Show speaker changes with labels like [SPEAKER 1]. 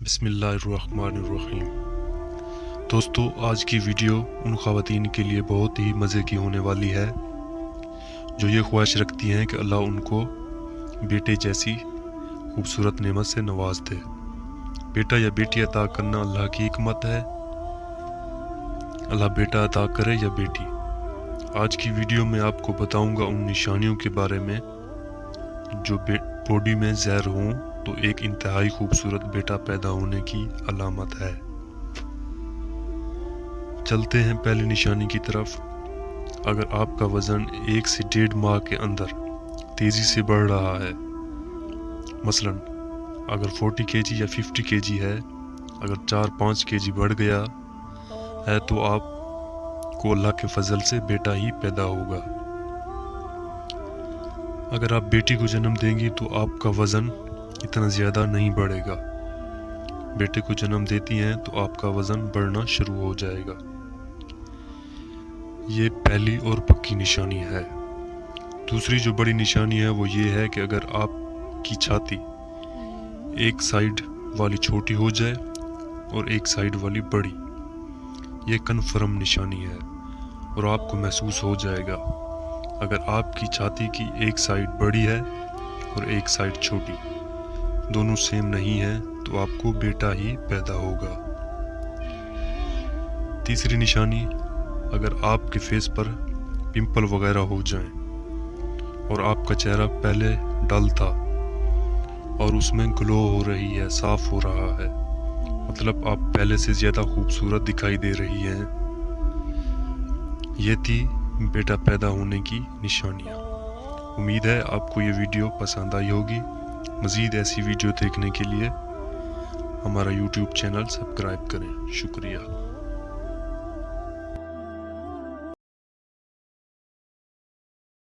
[SPEAKER 1] بسم اللہ الرحمن الرحیم۔ دوستو، آج کی ویڈیو ان خواتین کے لیے بہت ہی مزے کی ہونے والی ہے جو یہ خواہش رکھتی ہیں کہ اللہ ان کو بیٹے جیسی خوبصورت نعمت سے نواز دے۔ بیٹا یا بیٹی عطا کرنا اللہ کی حکمت ہے۔ اللہ بیٹا عطا کرے یا بیٹی۔ آج کی ویڈیو میں آپ کو بتاؤں گا ان نشانیوں کے بارے میں جو باڈی میں زہر ہوں تو ایک انتہائی خوبصورت بیٹا پیدا ہونے کی علامت ہے۔ چلتے ہیں پہلی نشانی کی طرف۔ اگر آپ کا وزن 1 سے 1.5 ماہ کے اندر تیزی سے بڑھ رہا ہے، مثلا اگر 40 kg یا 50 kg ہے، اگر 4-5 kg بڑھ گیا ہے تو آپ کو اللہ کے فضل سے بیٹا ہی پیدا ہوگا۔ اگر آپ بیٹی کو جنم دیں گی تو آپ کا وزن اتنا زیادہ نہیں بڑھے گا۔ بیٹے کو جنم دیتی ہیں تو آپ کا وزن بڑھنا شروع ہو جائے گا۔ یہ پہلی اور پکی نشانی ہے۔ دوسری جو بڑی نشانی ہے وہ یہ ہے کہ اگر آپ کی چھاتی ایک سائیڈ والی چھوٹی ہو جائے اور ایک سائیڈ والی بڑی، یہ کنفرم نشانی ہے اور آپ کو محسوس ہو جائے گا۔ اگر آپ کی چھاتی کی ایک سائیڈ بڑی ہے اور ایک سائیڈ چھوٹی، دونوں سیم نہیں ہیں تو آپ کو بیٹا ہی پیدا ہوگا۔ تیسری نشانی، اگر آپ کے فیس پر پمپل وغیرہ ہو جائیں اور آپ کا چہرہ پہلے ڈل تھا اور اس میں گلو ہو رہی ہے، صاف ہو رہا ہے، مطلب آپ پہلے سے زیادہ خوبصورت دکھائی دے رہی ہیں، یہ تھی بیٹا پیدا ہونے کی نشانیاں۔ امید ہے آپ کو یہ ویڈیو پسند آئی ہوگی۔ مزید ایسی ویڈیو دیکھنے کے لیے ہمارا YouTube چینل سبسکرائب کریں۔ شکریہ۔